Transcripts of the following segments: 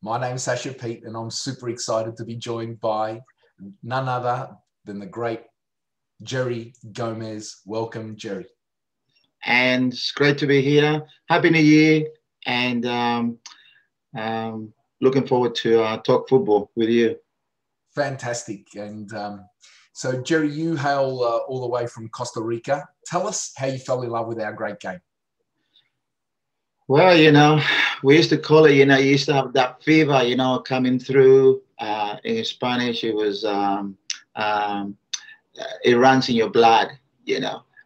My name's Sasha Pete, and I'm super excited to be joined by none other than the great Gerry Gomez. Welcome, Gerry. And it's great to be here. Happy New Year, and looking forward to talk football with you. Fantastic. And so, Gerry, you hail all the way from Costa Rica. Tell us how you fell in love with our great game. Well, we used to call it, you used to have that fever, coming through. In Spanish, it was, it runs in your blood,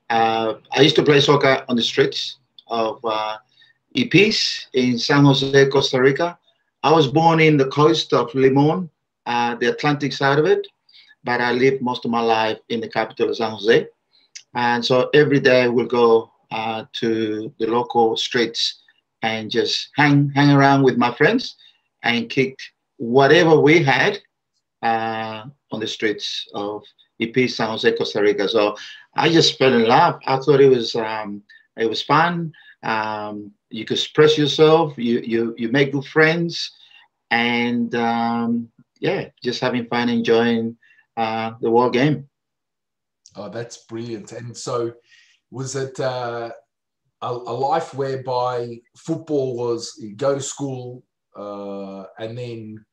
I used to play soccer on the streets of Ipis in San Jose, Costa Rica. I was born in the coast of Limon, the Atlantic side of it, but I lived most of my life in the capital of San Jose. And so every day we'll go to the local streets and just hang around with my friends and kick whatever we had on the streets of Ipis, San Jose, Costa Rica. So I just fell in love. I thought it was fun. You could express yourself. You make good friends, and yeah, just having fun, enjoying the world game. Oh, that's brilliant. And so, was it a life whereby football was you go to school and then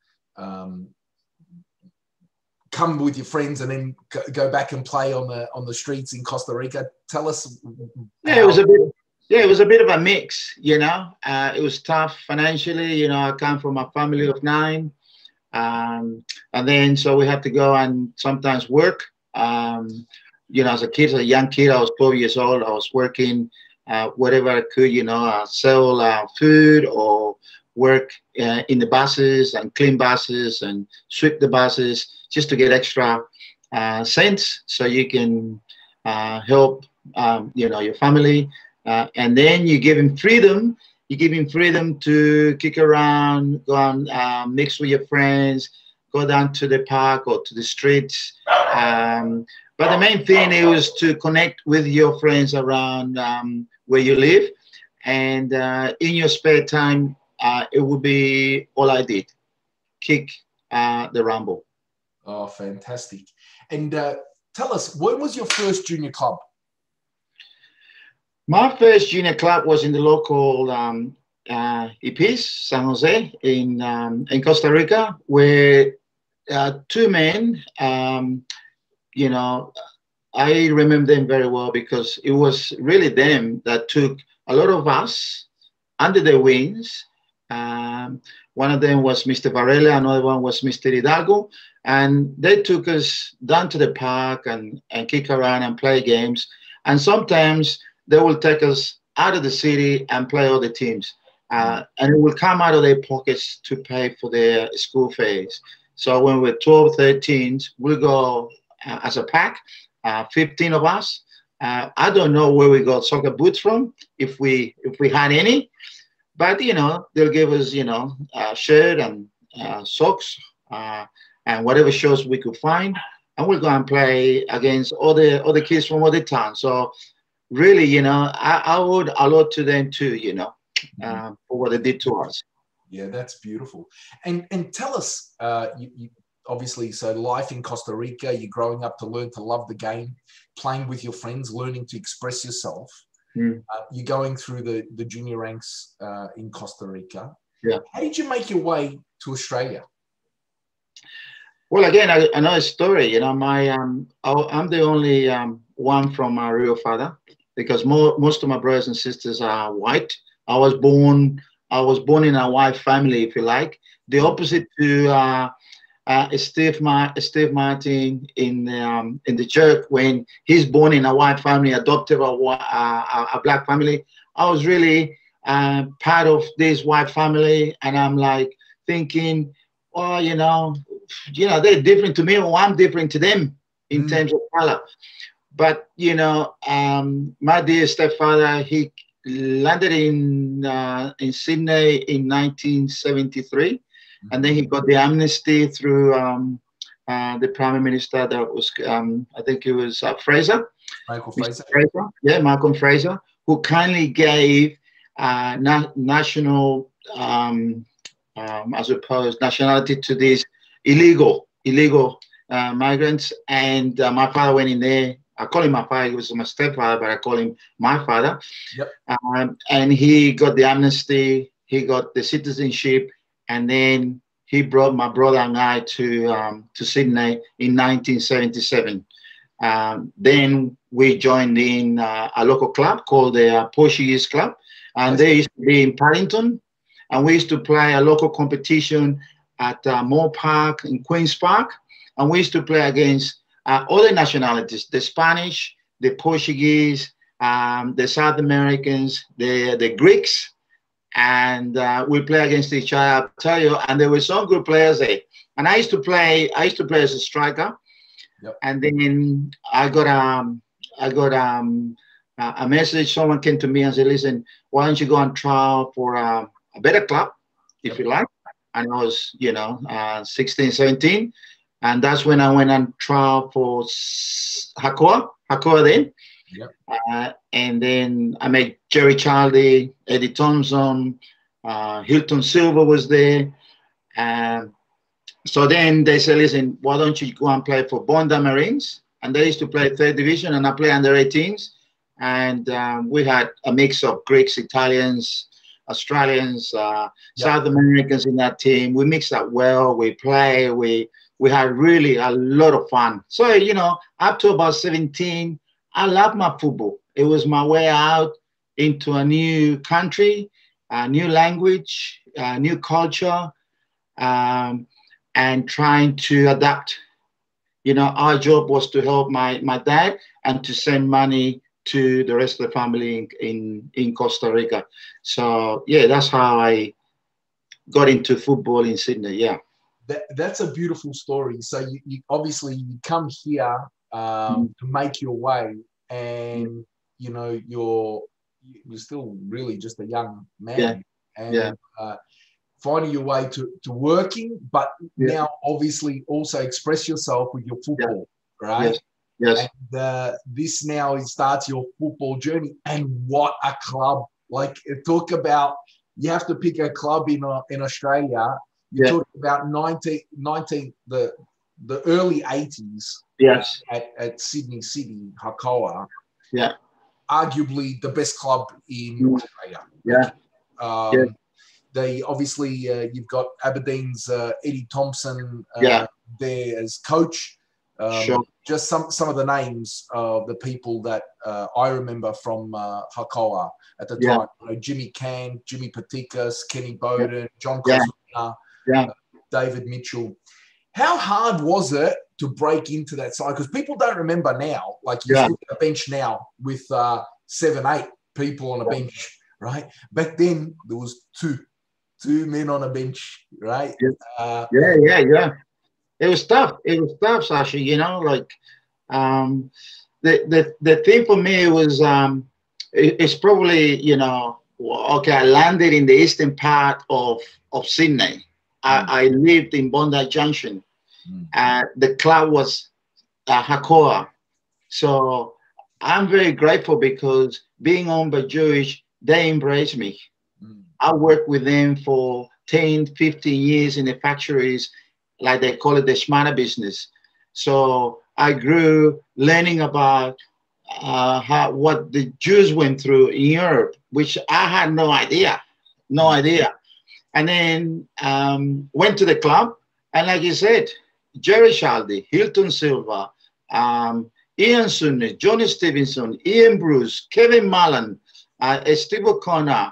come with your friends and then go back and play on the streets in Costa Rica? Tell us. Yeah, it was a bit. Yeah, it was a bit of a mix. It was tough financially. I come from a family of 9, and then so we had to go and sometimes work. As a young kid, I was 12 years old. I was working whatever I could. Sell food or work in the buses and clean buses and sweep the buses just to get extra cents so you can help your family, and then you give him freedom. You give him freedom to kick around, go and mix with your friends, go down to the park or to the streets. But the main thing is to connect with your friends around where you live, and in your spare time, it would be all I did, kick the rumble. Oh, fantastic. And tell us, what was your first junior club? My first junior club was in the local Ipis, San Jose, in Costa Rica, where 2 men, I remember them very well because it was really them that took a lot of us under their wings. One of them was Mr. Varela, another one was Mr. Hidalgo, and they took us down to the park and kick around and play games. And sometimes they will take us out of the city and play other teams. And it will come out of their pockets to pay for their school fees. So when we're 12, 13, we'll go as a pack, 15 of us. I don't know where we got soccer boots from, if we had any. But, they'll give us, a shirt and socks and whatever shows we could find. And we'll go and play against other kids from other towns. So really, I owed a lot to them too, for what they did to us. Yeah, that's beautiful. And tell us, you obviously, so life in Costa Rica, you're growing up to learn to love the game, playing with your friends, learning to express yourself. You're going through the junior ranks in Costa Rica. Yeah. How did you make your way to Australia? Well, again, I know a story. I'm the only one from my real father because most of my brothers and sisters are white. I was born in a white family, if you like. The opposite to Steve Martin in the church when he's born in a white family, adopted a black family. I was really part of this white family, and I'm like thinking, oh, they're different to me, or I'm different to them in terms of color. But my dear stepfather, he landed in Sydney in 1973. And then he got the amnesty through the Prime Minister that was, I think it was Fraser. Michael Fraser. Yeah, Malcolm Fraser, who kindly gave national as opposed nationality to these illegal migrants. And my father went in there. I call him my father. He was my stepfather, but I call him my father. Yep. And he got the amnesty. He got the citizenship, and then he brought my brother and I to Sydney in 1977. Then we joined in a local club called the Portuguese Club, and they used to be in Paddington, and we used to play a local competition at Moore Park in Queen's Park, and we used to play against other nationalities: the Spanish, the Portuguese, the South Americans, the Greeks. And we play against each other, I'll tell you. And there were some good players there. And I used to play as a striker. Yep. And then I got a message. Someone came to me and said, "Listen, why don't you go and try for a better club, if you like?" And I was, 16, 17. And that's when I went and tried for Hakoah then. Yep. And then I met Gerry, Eddie Thompson, Hilton Silva was there. So then they said, "Listen, why don't you go and play for Bondi Marines?" And they used to play third division, and I play under 18s. And we had a mix of Greeks, Italians, Australians, South Americans in that team. We mixed up well. We play. We had really a lot of fun. So, up to about 17, I loved my football. It was my way out into a new country, a new language, a new culture, and trying to adapt. Our job was to help my dad and to send money to the rest of the family in Costa Rica. So, yeah, that's how I got into football in Sydney, yeah. That's a beautiful story. So you obviously you come here to make your way, and you're still really just a young man, and finding your way to working, but now obviously also express yourself with your football, right? Yes. And this now starts your football journey, and what a club! Like, talk about, you have to pick a club in Australia. You talk about the early 80s. Yes. At Sydney City, Hakoah. Yeah. Arguably the best club in Australia. Yeah. They obviously you've got Aberdeen's Eddie Thompson there as coach. Sure. Just some of the names of the people that I remember from Hakoah at the time. Jimmy Can, Jimmy Patikas, Kenny Bowden, John Costa, David Mitchell. How hard was it to break into that side? Because people don't remember now. Like, you sit at a bench now with 7, 8 people on a bench, right? Back then there was two men on a bench, right? Yeah. It was tough. Sasha. The thing for me was it's probably I landed in the eastern part of Sydney. I lived in Bondi Junction. The club was Hakoah. So I'm very grateful because being owned by Jewish, they embraced me. I worked with them for 10, 15 years in the factories, like they call it the Shmana business. So I grew learning about what the Jews went through in Europe, which I had no idea. And then went to the club, and like you said, Gerry Shaldi, Hilton Silva, Ian Sunne, Johnny Stevenson, Ian Bruce, Kevin Mullen, Steve O'Connor,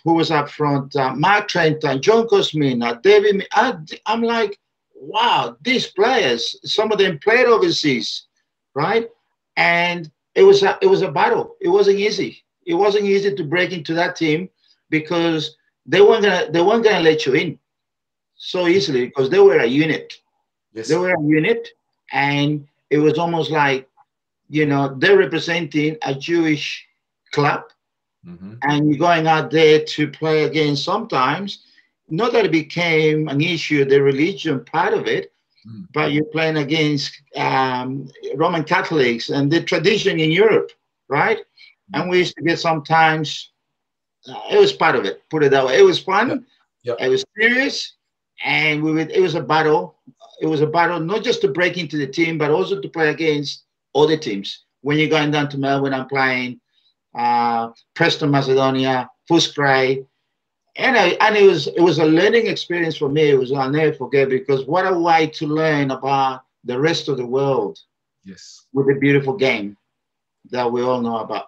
who was up front, Mark Trenton, John Cosmina, David. I'm like, wow, these players, some of them played overseas, right? And it was a battle. It wasn't easy. It wasn't easy to break into that team because they weren't gonna let you in so easily because they were a unit. Yes. They were a unit, and it was almost like, they're representing a Jewish club, and you're going out there to play against sometimes, not that it became an issue, the religion part of it, but you're playing against Roman Catholics and the tradition in Europe, right? And we used to get sometimes it was part of it. Put it that way. It was Yeah. fun. Yeah. It was serious, and it was a battle. It was a battle not just to break into the team, but also to play against other teams. When you're going down to Melbourne, I'm playing Preston Macedonia, Footscray, and it was a learning experience for me. It was I'll never forget, because what a way to learn about the rest of the world. Yes. With a beautiful game that we all know about.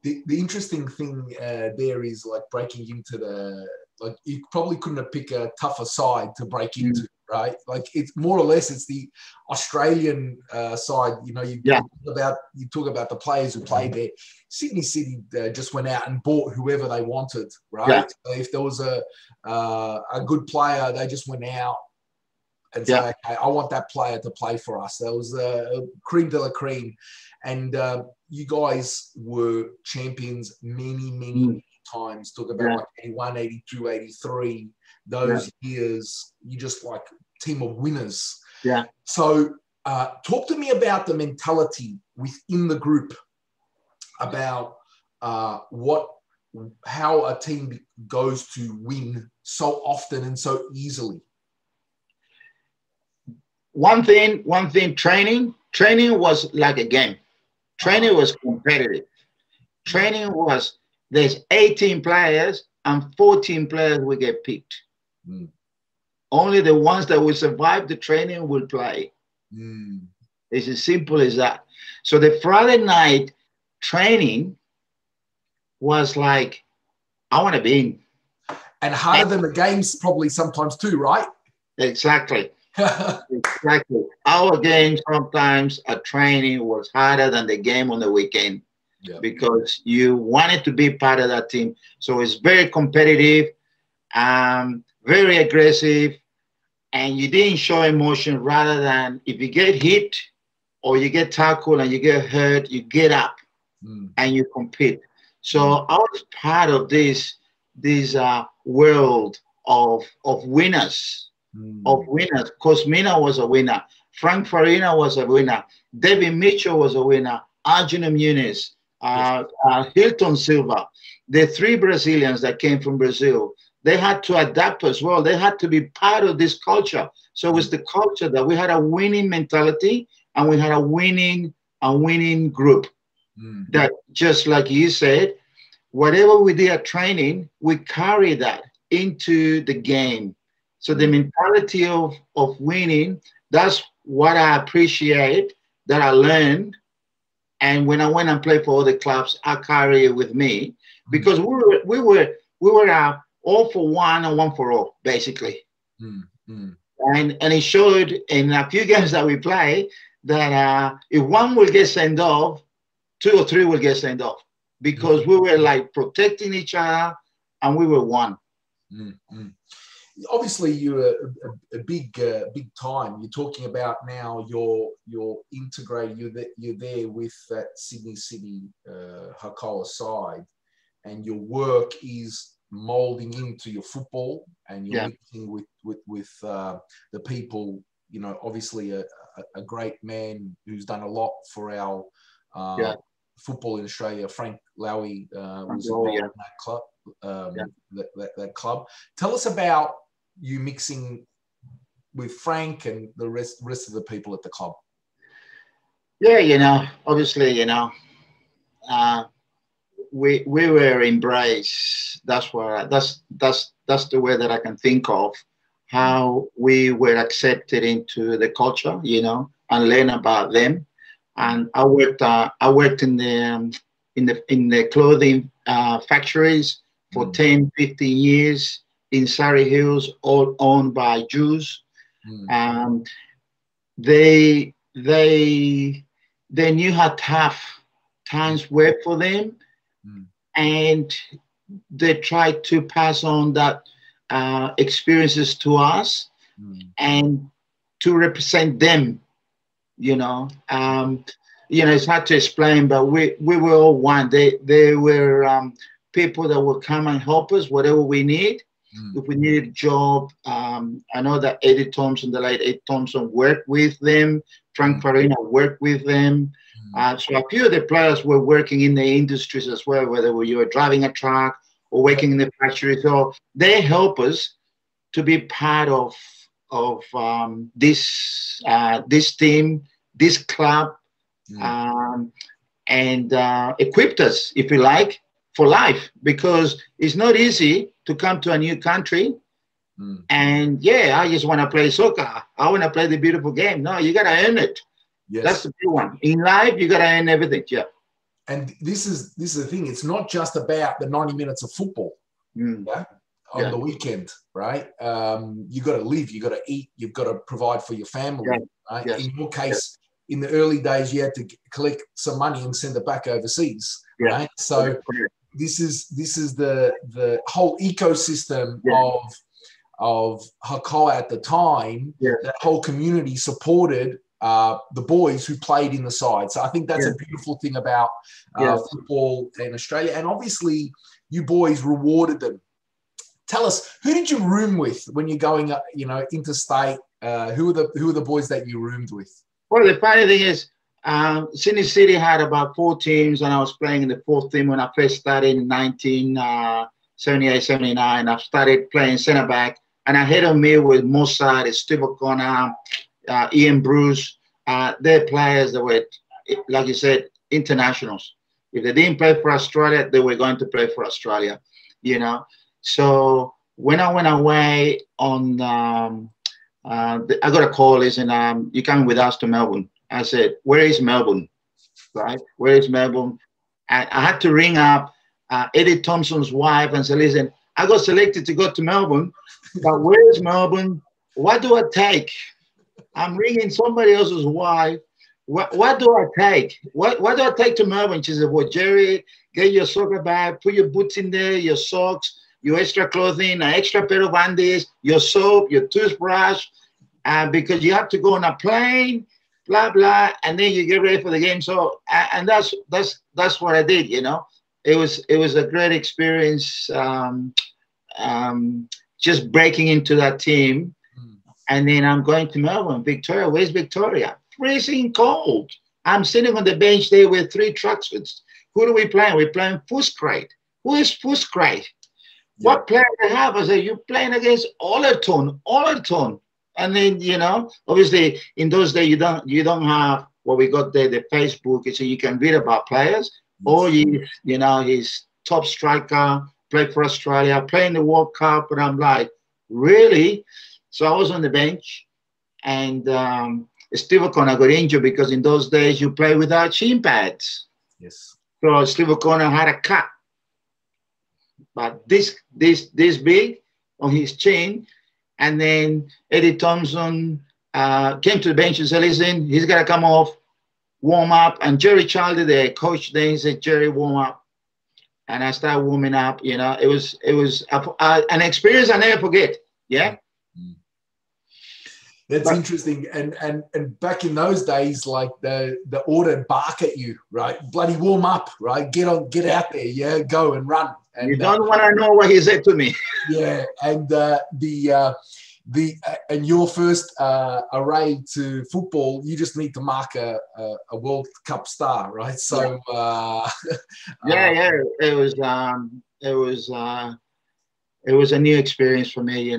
The interesting thing there is like breaking into like you probably couldn't have picked a tougher side to break into, right? Like it's more or less it's the Australian side. You know, you talk about the players who played there. Sydney City just went out and bought whoever they wanted, right? Yeah. So if there was a good player, they just went out and say, okay, I want that player to play for us. That was cream de la cream. And you guys were champions many times. Talk about like 81, 82, 83. Those years, you just like team of winners. Yeah. So talk to me about the mentality within the group about how a team goes to win so often and so easily. One thing, training was like a game. Training was competitive. Training was, there's 18 players and 14 players will get picked. Only the ones that will survive the training will play. It's as simple as that. So the Friday night training was like, I want to be in. And harder than the games probably sometimes too, right? Exactly. Exactly. Our game sometimes a training was harder than the game on the weekend because you wanted to be part of that team. So it's very competitive, very aggressive, and you didn't show emotion. Rather than if you get hit or you get tackled and you get hurt, you get up and you compete. So I was part of this world of winners. Because Mina was a winner. Frank Farina was a winner. David Mitchell was a winner. Arjuna Muniz, Hilton Silva. The three Brazilians that came from Brazil, they had to adapt as well. They had to be part of this culture. So it was the culture that we had a winning mentality and we had a winning group. That just like you said, whatever we did at training, we carry that into the game. So the mentality of winning, that's what I appreciate, that I learned. And when I went and played for other clubs, I carry it with me because we were all for one and one for all, basically. And it showed in a few games that we play that if one will get sent off, two or three will get sent off because we were like protecting each other and we were one. Obviously, you're a big time. You're talking about now. You're integrated. You're there with that Sydney City Hakoah side, and your work is molding into your football, and you're mixing with the people. You know, obviously a great man who's done a lot for our football in Australia. Frank Lowy was involved in that club. That club. Tell us about you mixing with Frank and the rest of the people at the club. Yeah, you know, obviously, you know, we were embraced. That's the way that I can think of how we were accepted into the culture, you know, and learn about them. And I worked in the clothing factories for 10, 15 years in Surrey Hills, all owned by Jews. They knew how tough times were for them, and they tried to pass on that experiences to us and to represent them. You know, it's hard to explain, but we were all one. They were people that would come and help us whatever we need. If we needed a job, I know that Eddie Thompson, the late Eddie Thompson, worked with them. Frank Farina worked with them. So a few of the players were working in the industries as well, whether you were driving a truck or working in the factory. So they help us to be part of this team, this club, and equipped us, if you like, for life, because it's not easy to come to a new country. And yeah, I just want to play soccer. I want to play the beautiful game. No, you got to earn it. Yes. That's the big one. In life, you got to earn everything. Yeah. And this is the thing. It's not just about the 90 minutes of football on the weekend, right? You got to live. You got to eat. You've got to provide for your family, right? Yes. In your case, in the early days, you had to collect some money and send it back overseas, right? So this is the whole ecosystem of Hakoah at the time. That whole community supported the boys who played in the side. So I think that's a beautiful thing about football in Australia. And obviously, you boys rewarded them. Tell us, who did you room with when you're going, interstate? Who are the boys that you roomed with? Well, the funny thing is, Sydney City had about 4 teams, and I was playing in the 4th team when I first started in 1978, 79. I started playing centre back, and I had a meal with Mossad, Steve O'Connor, Ian Bruce. They're players that were, like you said, internationals. If they didn't play for Australia, they were going to play for Australia, So when I went away on, I got a call, listen, you coming with us to Melbourne. I said, where is Melbourne, right? Where is Melbourne? And I had to ring up Eddie Thompson's wife and say, listen, I got selected to go to Melbourne, but where is Melbourne? What do I take? I'm ringing somebody else's wife. What do I take? What do I take to Melbourne? She said, well, Gerry, get your soccer bag, put your boots in there, your socks, your extra clothing, an extra pair of undies, your soap, your toothbrush, because you have to go on a plane, blah, blah, and then you get ready for the game. So, and that's what I did, It was a great experience, just breaking into that team. And then I'm going to Melbourne, Victoria. Where's Victoria? Freezing cold. I'm sitting on the bench there with 3 truck suits. Who do we play? We're playing Fuskrate. Who is Fuskrate? What player do you have? I said, you're playing against Ollerton. And then, obviously in those days you don't have what we got there, the Facebook, so you can read about players. Or he's top striker, played for Australia, playing the World Cup, and I'm like, really? So I was on the bench, and Steve O'Connor got injured because in those days you play without shin pads. Yes. So Steve O'Connor had a cut, but this big on his chin. And then Eddie Thompson came to the bench and said, listen, he's got to come off, warm up. And Gerry Childy, the coach, then he said, Gerry, warm up. And I started warming up. It was an experience I never forget. Yeah. That's interesting. And back in those days, like the order bark at you, right? Bloody warm up, right? Get out there, go and run. And you don't want to know what he said to me. Yeah, and and your first array to football, you just need to mark a World Cup star, right? So it was a new experience for me,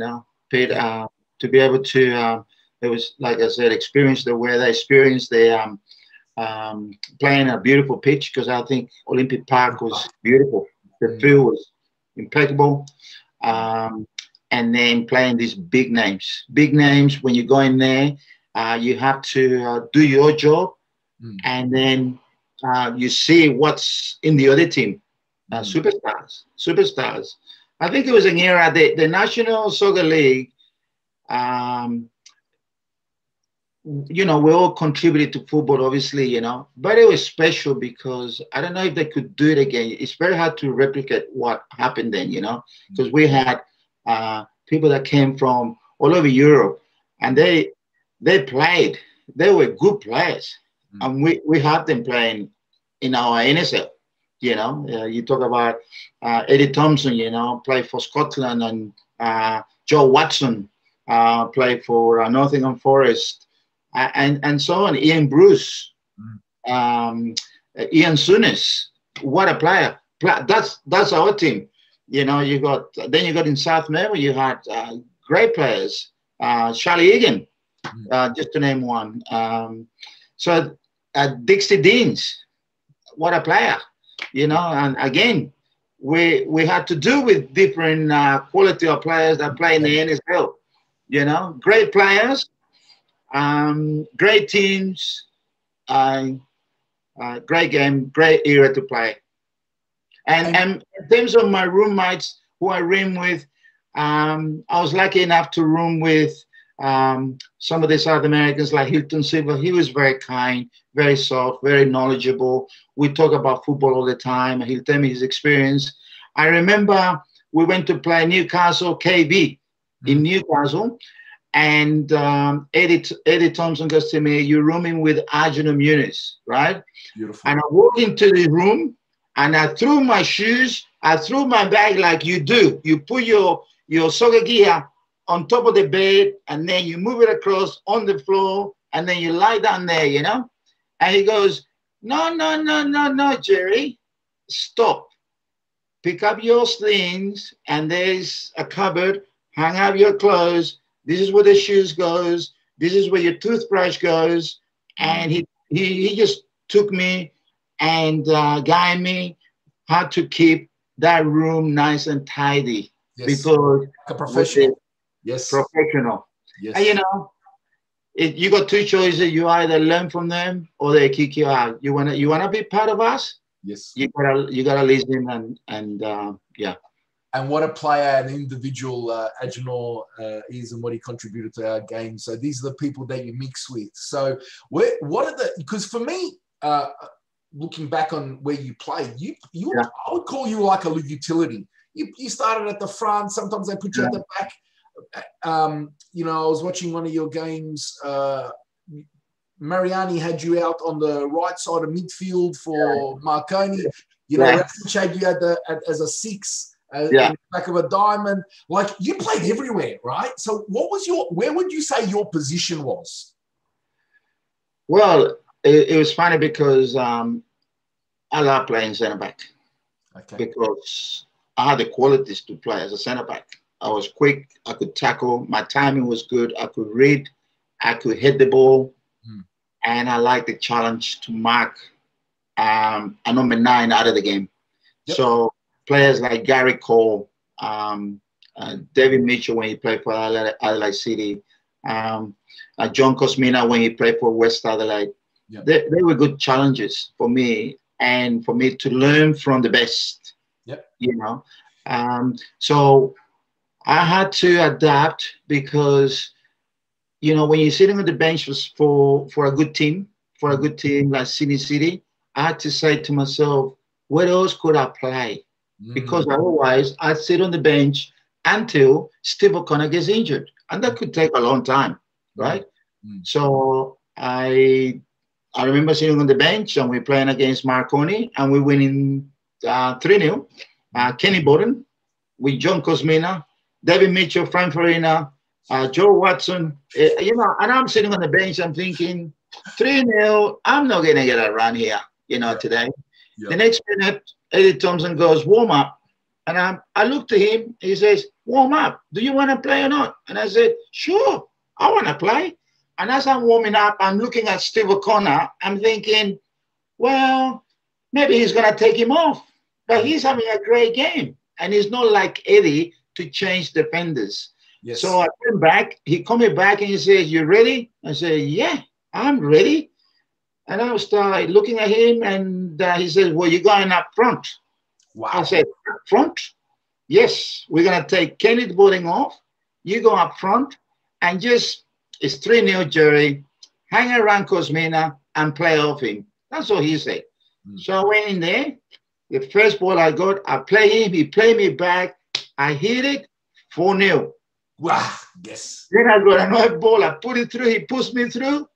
Pete, to be able to. It was, like I said, experience the weather, experience the playing a beautiful pitch, because I think Olympic Park was beautiful. The field was impeccable. And then playing these big names. Big names, when you go in there, you have to do your job, and then you see what's in the other team. Superstars. I think it was an era, the National Soccer League, we all contributed to football, obviously, but it was special because I don't know if they could do it again. It's very hard to replicate what happened then, because we had people that came from all over Europe, and they played. They were good players, and we had them playing in our NSL. You talk about Eddie Thompson, played for Scotland, and Joe Watson played for Nottingham Forest. And so on. Ian Bruce, Ian Souness, what a player! That's our team. You know, then you got in South Melbourne, you had great players, Charlie Egan, just to name one. So Dixie Deans, what a player, you know. And again, we had to do with different quality of players that play in the NSL. You know, great players, great teams, great game, great era to play. And in terms of my roommates who I room with, I was lucky enough to room with some of the South Americans like Hilton Silva. He was very kind, very soft, very knowledgeable. We talk about football all the time, and he'll tell me his experience. I remember we went to play Newcastle KB in Newcastle, and Eddie Thompson goes to me, "You're rooming with Arjun Muniz, right?" Beautiful. And I walked into the room, and I threw my shoes, I threw my bag like you do. You put your soccer gear on top of the bed, and then you move it across on the floor, and then you lie down there, you know? And he goes, "No, no, no, no, no, Gerry, stop. Pick up your things, and there's a cupboard, hang up your clothes. This is where the shoes goes. This is where your toothbrush goes." And he just took me and guided me how to keep that room nice and tidy. Yes. Because a professional. Yes. Professional. Yes. And you know, you got two choices. You either learn from them or they kick you out. You wanna be part of us? Yes. You gotta listen and yeah. And what a player and individual Agenor is, and what he contributed to our game. So these are the people that you mix with. So because for me, looking back on where you played, I would call you like a utility. You started at the front. Sometimes they put you at the back. You know, I was watching one of your games. Mariani had you out on the right side of midfield for Marconi. You know, had you as a 6. In the back of a diamond. Like, you played everywhere, right? So where would you say your position was? Well, it was funny because I love playing centre back. Okay. Because I had the qualities to play as a centre back. I was quick, I could tackle, my timing was good, I could read, I could hit the ball, and I liked the challenge to mark a number 9 out of the game. Yep. So players like Gary Cole, David Mitchell when he played for Adelaide City, John Cosmina when he played for West Adelaide. Yep. They were good challenges for me, and for me to learn from the best. Yep. You know, so I had to adapt because, you know, when you're sitting on the bench for a good team like Sydney City, I had to say to myself, what else could I play? Because otherwise I'd sit on the bench until Steve O'Connor gets injured. And that could take a long time, right? So I remember sitting on the bench and we're playing against Marconi and we're winning 3-0. Kenny Borden with John Cosmina, David Mitchell, Frank Farina, Joe Watson. You know, and I'm sitting on the bench, I'm thinking, 3-0, I'm not going to get a run here, you know, today. The next minute, Eddie Thompson goes, warm up. And I looked at him, he says, warm up. Do you want to play or not? And I said, sure, I want to play. And as I'm warming up, I'm looking at Steve O'Connor. I'm thinking, well, maybe he's going to take him off. But he's having a great game. And he's not like Eddie to change defenders. Yes. So I came back. He called me back and he says, you ready? I said, yeah, I'm ready. And I started looking at him, and he said, well, you're going up front. Wow. I said, up front? Yes, we're going to take Kenny Borden off. You go up front, and it's 3-0, Gerry. Hang around Cosmina and play off him. That's what he said. So I went in there. The first ball I got, I play him. He played me back. I hit it, 4-0. Wow, yes. Then I got another ball. I put it through. He pushed me through.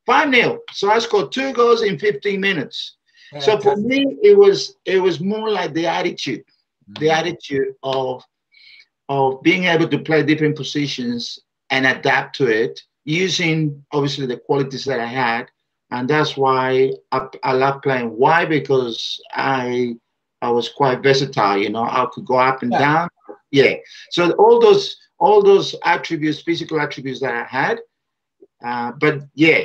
5-0. So I scored 2 goals in 15 minutes. So for me, it was more like the attitude of being able to play different positions and adapt to it, using obviously the qualities that I had. And that's why I love playing. Why? Because I I was quite versatile. You know, I could go up and down. Yeah. So all those attributes, physical attributes that I had. But yeah,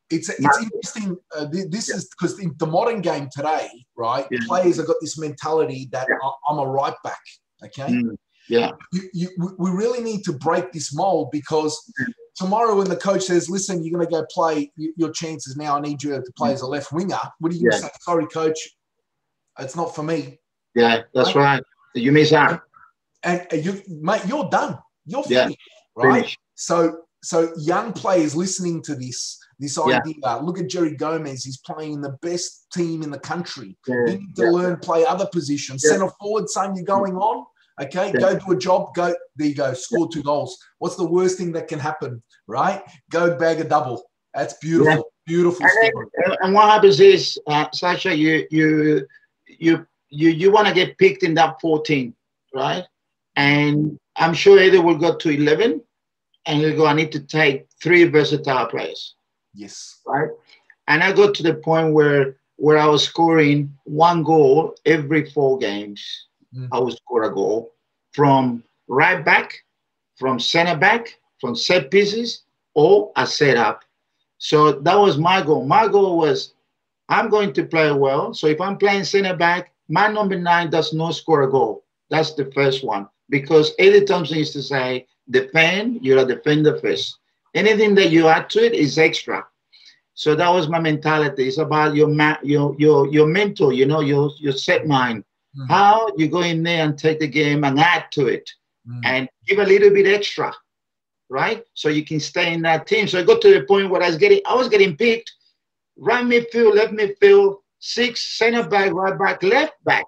it's interesting. This is because in the modern game today, right? Yeah. Players have got this mentality that I'm a right back. Okay. Yeah. We really need to break this mold, because tomorrow when the coach says, "Listen, you're going to go play your chances now. I need you to play as a left winger." What are you going to say? "Sorry, coach, it's not for me." Yeah, that's right. You miss out. And you, mate, you're done. You're finished, right? Finished. So young players listening to this idea, look at Gerry Gomez. He's playing in the best team in the country. You need to learn, play other positions. Centre forward, same, you're going on. Okay, go do a job. Go, there you go. Score 2 goals. What's the worst thing that can happen, right? Go bag a double. That's beautiful. Beautiful story. And what happens is, Sasha, you want to get picked in that 14, right? And I'm sure Eddie will go to 11, and he'll go, I need to take 3 versatile players. Yes. Right? And I got to the point where I was scoring 1 goal every 4 games. I would score a goal from right back, from center back, from set pieces, or a setup. So that was my goal. My goal was, I'm going to play well. So if I'm playing center back, my number 9 does not score a goal. That's the first one. Because Eddie Thompson used to say, defend, you're a defender first. Anything that you add to it is extra. So that was my mentality. It's about your mental, you know, your set mind. How you go in there and take the game and add to it and give a little bit extra, right? So you can stay in that team. So I got to the point where I was getting picked, right midfield, left midfield, 6, center back, right back, left back,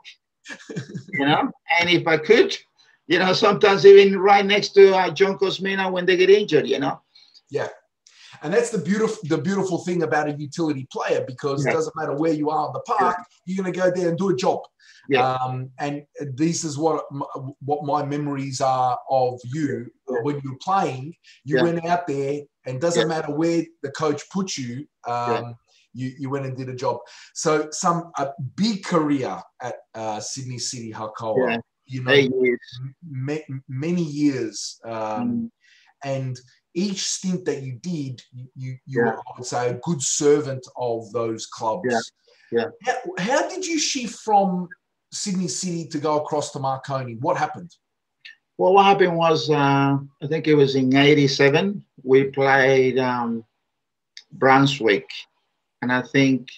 you know? And if I could, you know, sometimes even right next to John Cosmina when they get injured, you know? Yeah. And that's the beautiful thing about a utility player, because it doesn't matter where you are in the park, you're going to go there and do a job. Yeah. And this is what my memories are of you. When you're playing, you went out there, and doesn't matter where the coach put you, you went and did a job. So a big career at Sydney City Hakoah, you know, many years. And each stint that you did, you were, I would say, a good servant of those clubs. How did you shift from Sydney City to go across to Marconi? What happened? Well, what happened was, I think it was in '87, we played Brunswick. And I think,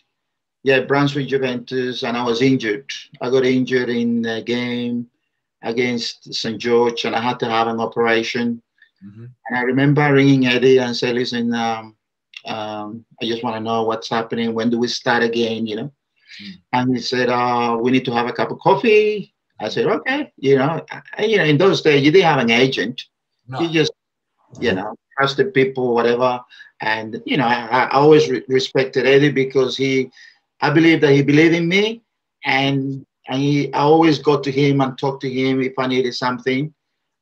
Brunswick Juventus, and I was injured. I got injured in a game against St. George, and I had to have an operation. And I remember ringing Eddie and saying, listen, I just want to know what's happening. When do we start again, you know? And he said, we need to have a cup of coffee. I said, okay. You know, in those days, you didn't have an agent. No. You just, trusted people, whatever. And, you know, I always respected Eddie, because I believe that he believed in me. And I always go to him and talk to him if I needed something.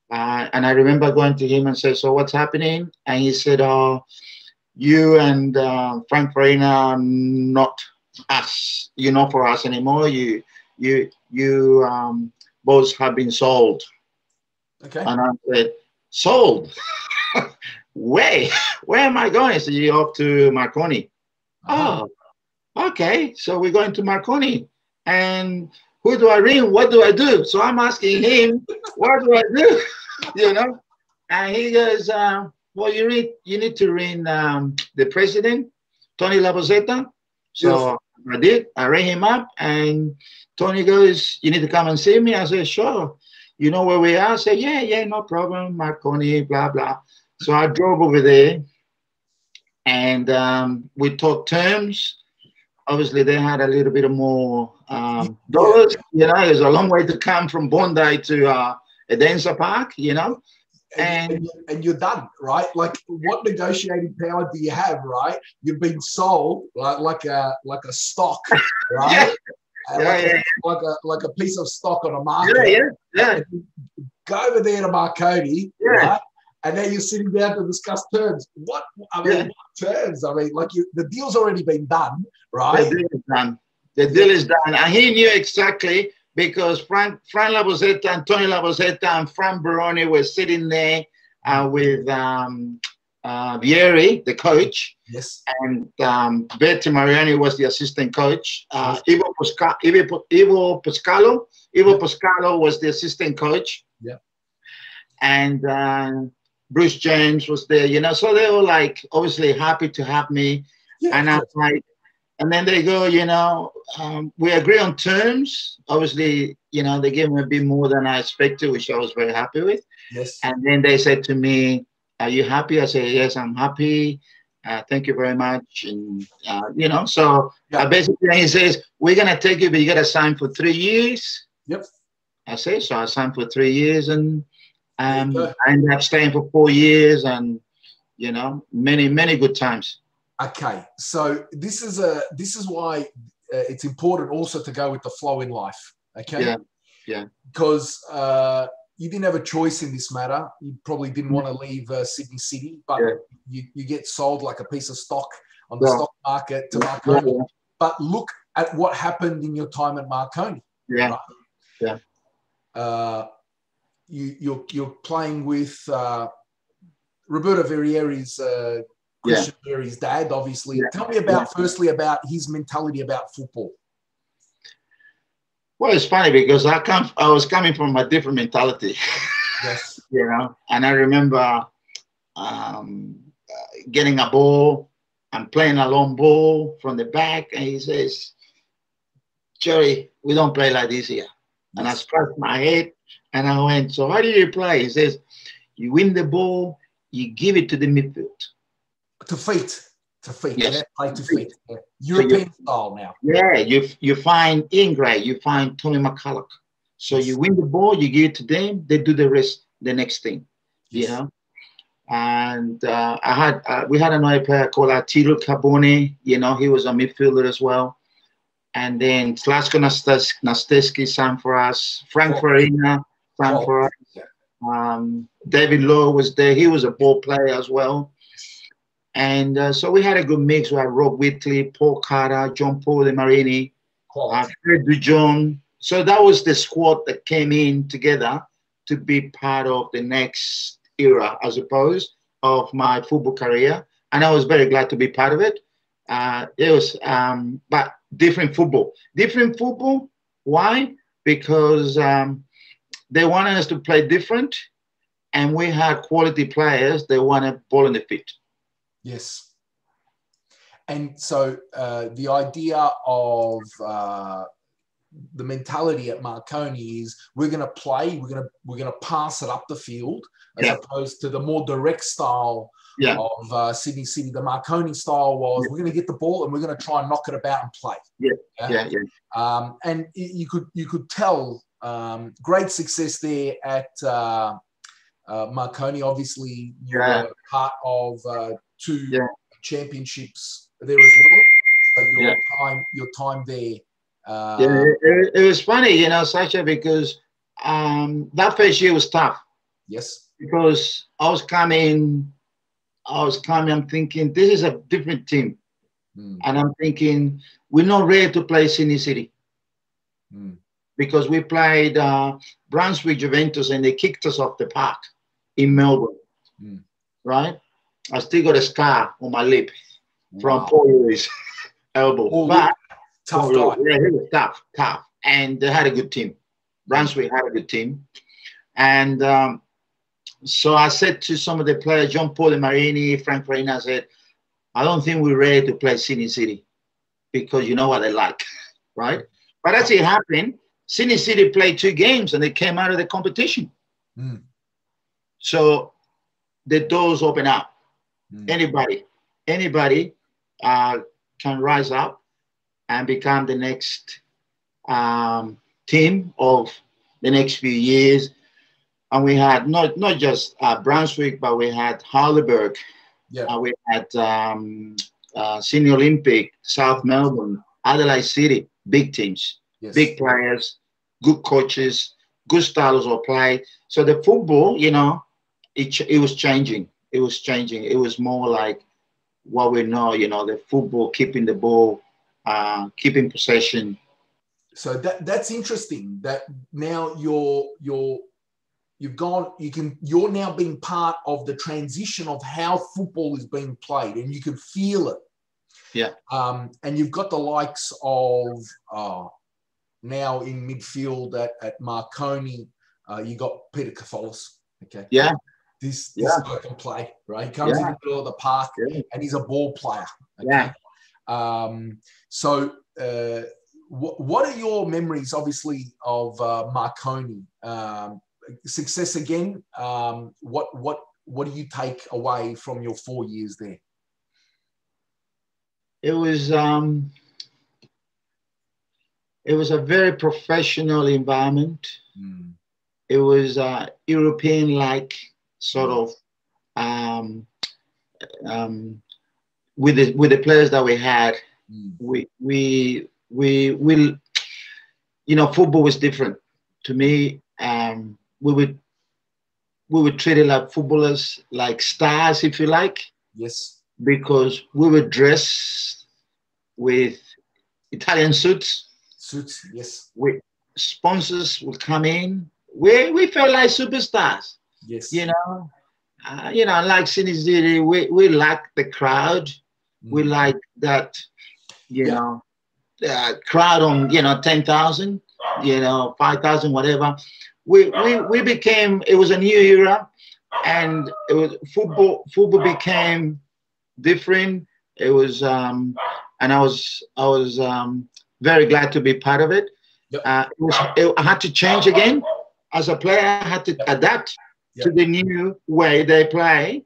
And I remember going to him and said, so what's happening? And he said, you and Frank Farina are not us, for us anymore. You both have been sold. Okay. And I said, sold? Where am I going? He said, you're off to Marconi. Oh, okay. So we're going to Marconi. And who do I ring? What do I do? So I'm asking him, what do I do? And he goes, well, you need to ring the president, Tony Labozetta. So I did. I rang him up, and Tony goes, you need to come and see me. I said, sure. You know where we are? I said, yeah, no problem. Marconi, blah, blah. So I drove over there, and we talked terms. Obviously, they had a little bit of more dollars. There's a long way to come from Bondi to Edensa Park, And you're done, right? Like, what negotiating power do you have, right? You've been sold like a stock, right? Like a piece of stock on a market. Yeah. Go over there to Marconi, right? And now you're sitting down to discuss terms. What terms? I mean, like the deal's already been done, right? The deal is done. The deal is done. And he knew exactly because Frank Labosetta and Tony Labosetta and Frank Baroni were sitting there with Gerry, the coach. Yes. And Betty Mariani was the assistant coach. Ivo Pascalo was the assistant coach. Yeah. And Bruce James was there, you know. So they were like obviously happy to have me. Yeah, and I was like, and then they go, you know, we agree on terms. Obviously, you know, they gave me a bit more than I expected, which I was very happy with. Yes. And then they said to me, "Are you happy?" I said, "Yes, I'm happy. Thank you very much." And you know, so basically he says, "We're gonna take you, but you gotta sign for 3 years." Yep. I say so. I signed for 3 years, and I ended up staying for 4 years, and you know, many good times. Okay, so this is why it's important also to go with the flow in life. Okay. Yeah. Because you didn't have a choice in this matter. You probably didn't want to leave Sydney City, but you get sold like a piece of stock on the stock market to Marconi. Yeah. But look at what happened in your time at Marconi. Yeah. Right? Yeah. You're playing with Roberto Verrieri's Christian Verrieri's dad, obviously. Yeah. Tell me firstly about his mentality about football. Well, it's funny because I was coming from a different mentality. Yes. You know, and I remember getting a ball and playing a long ball from the back, and he says, "Gerry, we don't play like this here." Yes. And I scratched my head and I went, "So how do you play?" He says, "You win the ball, you give it to the midfield." To feet. Yes. Yeah, play to feet. Yeah. European style now. Yeah, you find Ingray, you find Tony McCulloch. So you win the ball, you give it to them, they do the rest, the next thing. Yes. You know? And we had another player called Tiro Carbone, you know, he was a midfielder as well. And then Slasko Nasteski sang for us, Frank Farina sang for us. David Lowe was there, he was a ball player as well. And so we had a good mix. We had Rob Whitley, Paul Carter, John Paul De Marini, Fred Dujon. So that was the squad that came in together to be part of the next era, I suppose, of my football career. And I was very glad to be part of it. It was, but different football. Different football. Why? Because they wanted us to play different, and we had quality players. They wanted ball in the feet. Yes. And so the idea of the mentality at Marconi is we're going to play, we're going to pass it up the field as opposed to the more direct style of Sydney City. The Marconi style was we're going to get the ball and we're going to try and knock it about and play. And you could tell great success there at Marconi. Obviously, you were part of 2 championships there as well. So your time there. It was funny, you know, Sasha, because that first year was tough. Yes. Because I was coming, I'm thinking, this is a different team. And I'm thinking, we're not ready to play Sydney City. Because we played Brunswick Juventus and they kicked us off the park in Melbourne. Right? I still got a scar on my lip from Paul Lewis' elbow. But tough guy. Yeah, he was tough. And they had a good team. Brunswick had a good team. And so I said to some of the players, John Paul De Marini, Frank Farina, I said, I don't think we're ready to play Sydney City because you know what they like, right? But as it happened, Sydney City played 2 games and they came out of the competition. So the doors open up. Anybody can rise up and become the next team of the next few years. And we had not just Brunswick, but we had Heidelberg. We had Sydney Olympic, South Melbourne, Adelaide City, big teams, big players, good coaches, good styles of play. So the football, you know, it was changing. It was changing. It was more like what we know, you know, the football, keeping the ball, keeping possession. So that's interesting. That now you're now being part of the transition of how football is being played, and you can feel it. Yeah. And you've got the likes of now in midfield at Marconi, you got Peter Catholis. Okay. Yeah. This guy can play, right? He comes in the middle of the park and he's a ball player. Okay. Yeah. So what are your memories, obviously, of Marconi? Success again. What do you take away from your 4 years there? It was a very professional environment. Mm. It was European-like sort of with the players that we had. Mm. We football was different to me. We would treat it like footballers, like stars, if you like. Yes. Because we were dressed with Italian suits. Suits, yes. With sponsors would come in. We felt like superstars. Yes. Like City City, we like the crowd. Mm. We like that, crowd on 10,000, 5,000, whatever. We became. It was a new era, and it was football. Football became different. It was, and I was very glad to be part of it. Yep. I had to change again as a player. I had to adapt to the new way they play,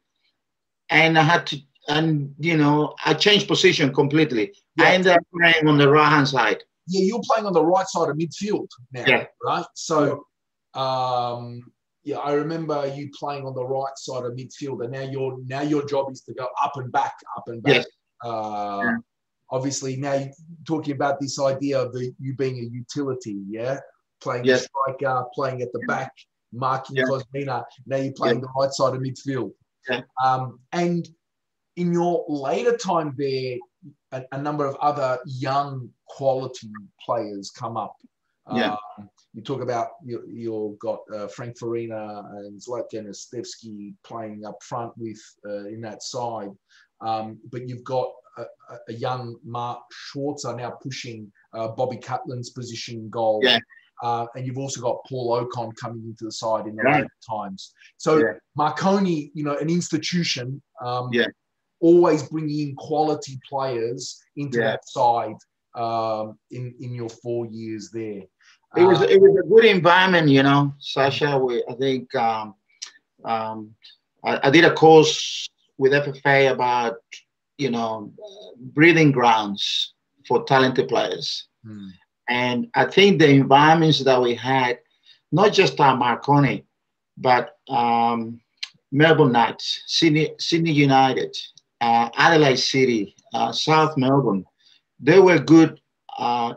and I had to, I changed position completely. Yeah. I ended up playing on the right hand side. Yeah, you're playing on the right side of midfield now, right? So, I remember you playing on the right side of midfield, and now your job is to go up and back. Yes. Obviously, now you're talking about this idea of you being a utility, playing a striker, playing at the back, marking Cosmina. Now you're playing the right side of midfield. Yeah. And in your later time there, a number of other young quality players come up. You talk about you've got Frank Farina and Zlatko Nastevsky playing up front with in that side, but you've got a young Mark Schwarzer now pushing Bobby Cutlin's position goal, and you've also got Paul Ocon coming into the side in the later times. So Marconi, an institution, always bringing in quality players into that side in your 4 years there. It was a good environment, Sasha. I think I did a course with FFA about breeding grounds for talented players, and I think the environments that we had, not just Marconi, but Melbourne Knights, Sydney United, Adelaide City, South Melbourne, they were good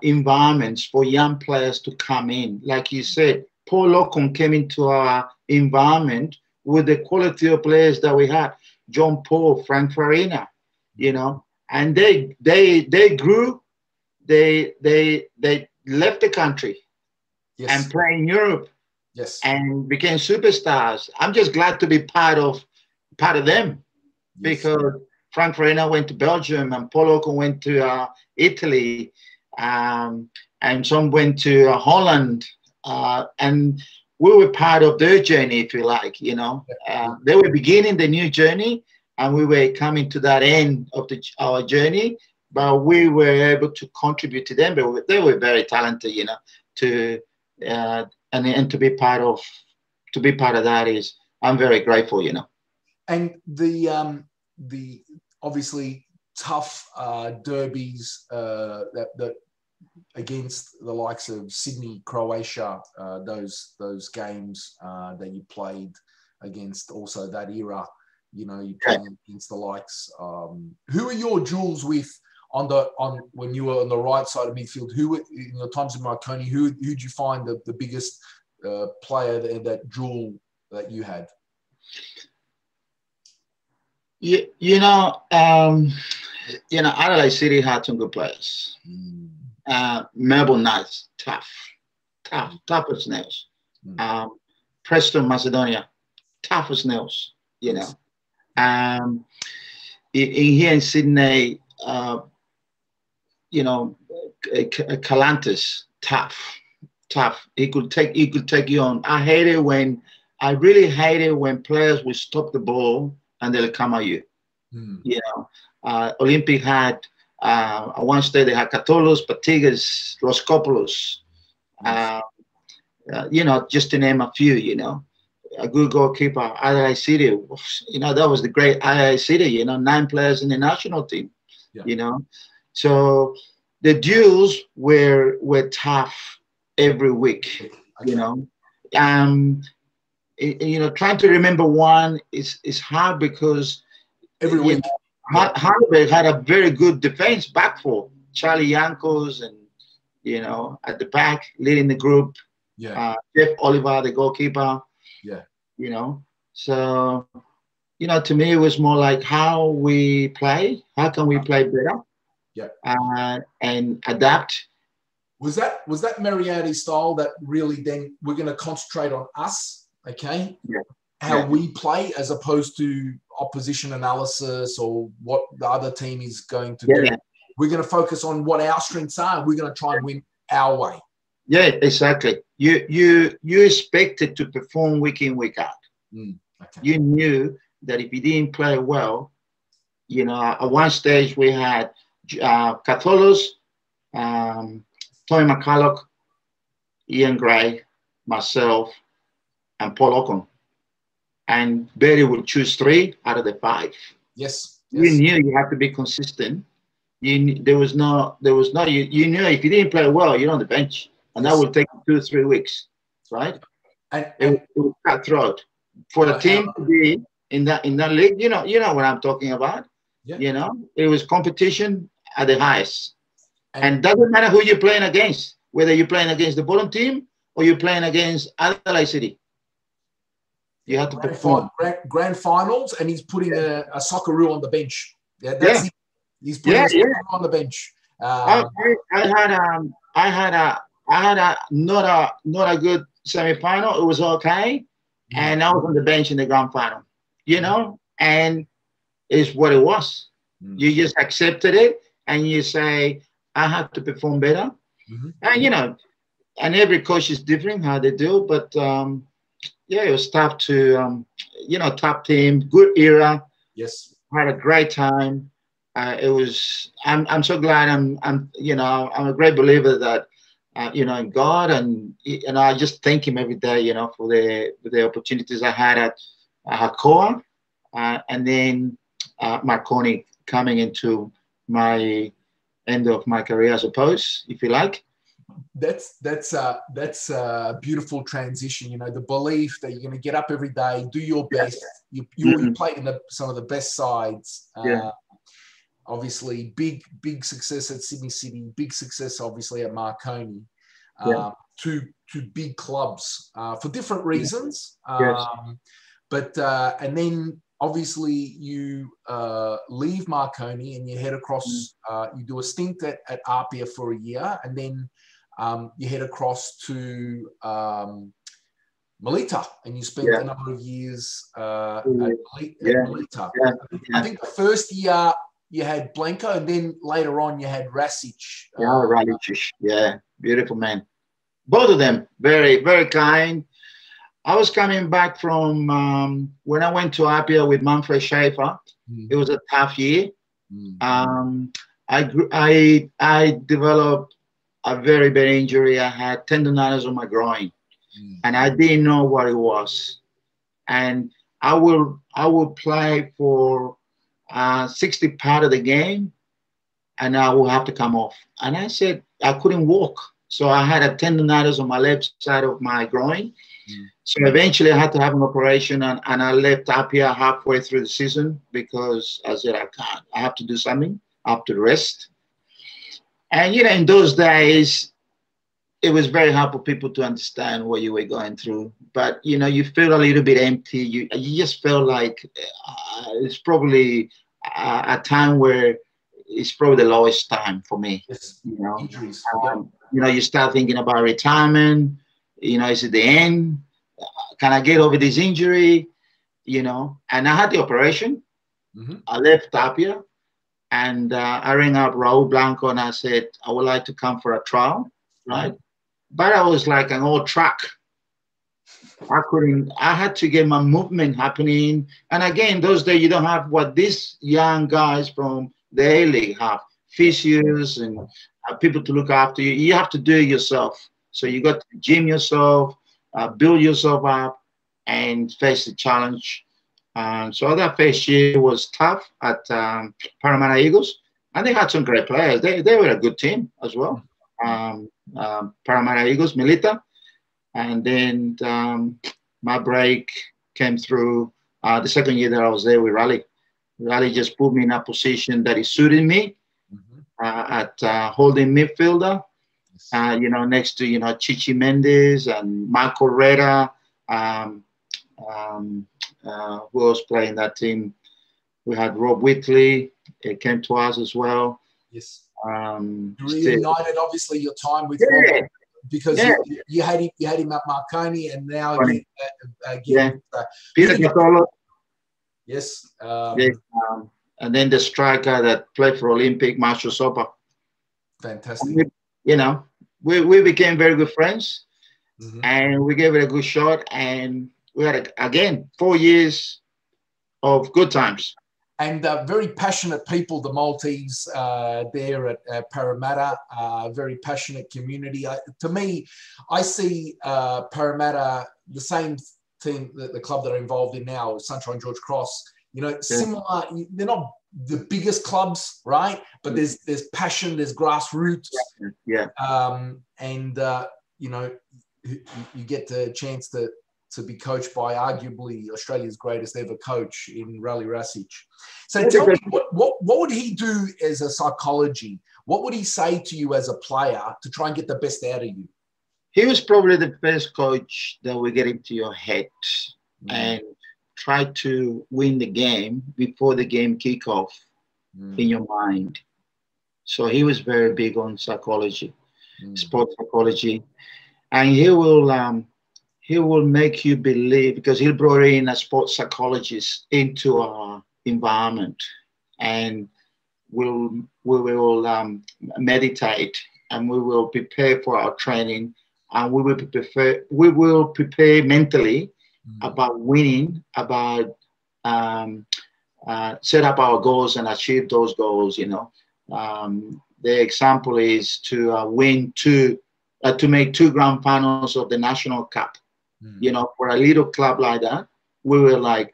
environments for young players to come in. Like you said, Paul Ocon came into our environment with the quality of players that we had. John Paul, Frank Farina, and they grew. They left the country and played in Europe and became superstars. I'm just glad to be part of them because Frank Farina went to Belgium and Paul Ocon went to Italy. And some went to Holland, and we were part of their journey, if you like. They were beginning the new journey, and we were coming to that end of our journey. But we were able to contribute to them. But they were very talented, and to be part of that is I'm very grateful, And the obviously tough derbies that against the likes of Sydney, Croatia, those games that you played against, also that era, you played against the likes. Who are your duels with when you were on the right side of midfield? Who were, in your times in Marconi? Who'd you find the biggest player that duel that you had? Adelaide City had some good players. Melbourne Knights, tough as nails. Preston Macedonia, tough as nails, you know. Here in Sydney, you know, Calantis, tough. He could take you on. I really hate it when players will stop the ball and they'll come at you. You know, Olympic had at one stage they had Catolos, Patigas, Roskopoulos, you know, just to name a few. You know, a good goalkeeper, Adelaide City. You know, that was the great Adelaide City. You know, 9 players in the national team. You know, so the duels were tough every week. You know, you know, trying to remember one is hard because every week. Harvard had a very good defense back four. Charlie Yankos and, you know, at the back leading the group. Jeff Oliver, the goalkeeper. You know, so, you know, to me it was more like how we play. How can we play better? And adapt. Was that Mariatti style that really then we're going to concentrate on us? Okay. How we play as opposed to opposition analysis or what the other team is going to do. We're going to focus on what our strengths are. We're going to try and win our way. Yeah, exactly. You expected to perform week in, week out. You knew that if you didn't play well, you know, at one stage we had Catholos, Tommy McCulloch, Ian Gray, myself, and Paul Ocon. And Berry would choose 3 out of the 5. Yes. You knew you had to be consistent. There was no. You knew if you didn't play well, you're on the bench, and that would take 2 or 3 weeks, right? And it was cutthroat for a team to be in that league. You know what I'm talking about. You know, it was competition at the highest, and doesn't matter who you're playing against, whether you're playing against the bottom team or you're playing against Adelaide City. You have to perform. Grand finals, and he's putting a Socceroo on the bench. That's it. He's putting a Socceroo on the bench. I had a not a good semi-final. It was okay, and I was on the bench in the grand final. You know, and it's what it was. You just accepted it, and you say, "I have to perform better." And you know, and every coach is different how they do, but. Yeah, it was tough to, you know, top team, good era. Yes, had a great time. It was. I'm so glad. I'm. You know, I'm a great believer that, you know, in God, and I just thank Him every day. You know, for the opportunities I had at Hakoa, and then Marconi coming into my end of my career, I suppose, if you like. That's a beautiful transition. You know, the belief that you're going to get up every day, do your best. You play in some of the best sides. Obviously, big success at Sydney City, big success obviously at Marconi. Two big clubs for different reasons. But and then obviously you leave Marconi and you head across. You do a stint at Apia for a year, and then you head across to Melita, and you spent a number of years at Melita. I think the first year you had Blanco, and then later on you had Rasic. Rasic, beautiful man. Both of them, very, very kind. I was coming back from when I went to Apia with Manfred Schaefer. It was a tough year. I developed a very bad injury. I had tendonitis on my groin, and I didn't know what it was. And I will play for 60 part of the game, and I will have to come off. And I said I couldn't walk, so I had a tendonitis on my left side of my groin. So eventually I had to have an operation, and I left Apia halfway through the season because I said I can't. I have to do something. I have to rest. And, you know, in those days, it was very hard for people to understand what you were going through. But, you know, you feel a little bit empty. You just felt like it's probably a time where it's probably the lowest time for me. Yes. You know, Injuries. you know, you start thinking about retirement. You know, is it the end? Can I get over this injury? You know, and I had the operation. I left Tapia, and I rang up Raul Blanco and I said, I would like to come for a trial, right? But I was like an old truck. I couldn't, I had to get my movement happening. And again, those days you don't have what these young guys from the A-League have, physios and people to look after you. You have to do it yourself. So you got to gym yourself, build yourself up and face the challenge. So that first year was tough at Parramatta Eagles. And they had some great players. They were a good team as well. Parramatta Eagles, Milita. And then my break came through the second year that I was there with Raleigh. Raleigh just put me in a position that is suiting me at holding midfielder. You know, next to, you know, Chichi Mendes and Marco Rera. Who was playing that team? We had Rob Whitley. It came to us as well. Yes. You reunited, obviously, your time with Rob, because you had him at Marconi, and now again, Peter Catolo. Yes. And then the striker that played for Olympic, Marshall Sopa. Fantastic. You know, we became very good friends, and we gave it a good shot, and we had, again, 4 years of good times. And very passionate people, the Maltese there at Parramatta, very passionate community. To me, I see Parramatta, the same thing that the club that I'm involved in now, Sunshine George Cross, you know, similar. They're not the biggest clubs, right? But there's passion, there's grassroots. And, you know, you get the chance to be coached by arguably Australia's greatest ever coach in Raleigh Rasic. So tell me, what would he do as a psychology? What would he say to you as a player to try and get the best out of you? He was probably the best coach that will get into your head and try to win the game before the game kickoff in your mind. So he was very big on psychology, sports psychology. And he will make you believe, because he brought in a sports psychologist into our environment, and we will meditate, and we will prepare for our training, and we will prepare mentally about winning, about set up our goals and achieve those goals. You know, the example is to make 2 grand finals of the National Cup. You know, for a little club like that, we were like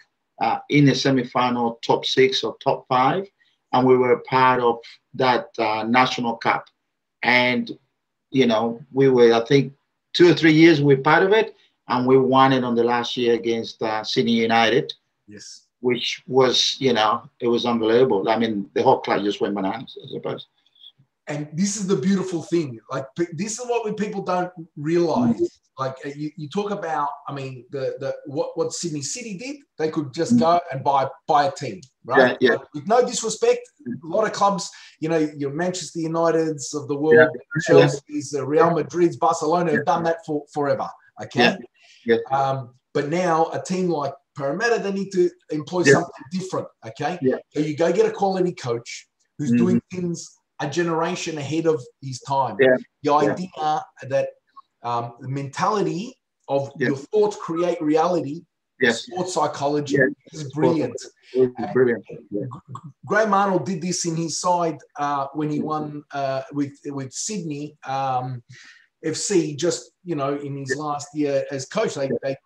in the semi-final, top 6 or top 5, and we were part of that National Cup. And, you know, we were, I think, 2 or 3 years we were part of it, and we won it on the last year against Sydney United. Yes. Which was, you know, it was unbelievable. I mean, the whole club just went bananas, I suppose. And this is the beautiful thing. Like, this is what people don't realize. Like, you talk about, I mean, what Sydney City did. They could just go and buy a team, right? Yeah. Like, with no disrespect, a lot of clubs, you know, your Manchester Uniteds of the world, Chelsea's, Real Madrid's, Barcelona have done that forever. Okay. But now a team like Parramatta, they need to employ something different. Okay. So you go get a quality coach who's doing things a generation ahead of his time. The idea that the mentality of your thoughts create reality, sports psychology is brilliant. Brilliant. Graham Arnold did this in his side when he won with Sydney FC, just, you know, in his last year as coach. They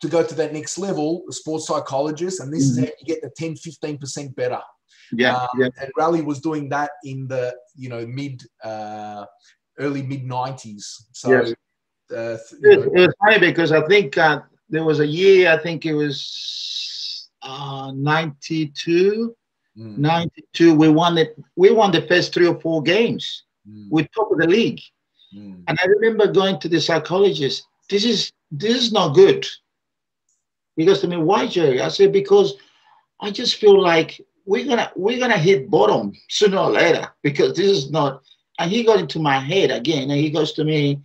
to go to that next level, the sports psychologist, and this is how you get the 10-15% better. And Raleigh was doing that in the, you know, early mid 90s. So it was funny because I think there was a year, I think it was 92. 92. We won the first 3 or 4 games. We're top of the league. And I remember going to the psychologist. This is not good. He goes to me, why, Gerry? I said, because I just feel like we're gonna hit bottom sooner or later because this is not. And he got into my head again, and he goes to me,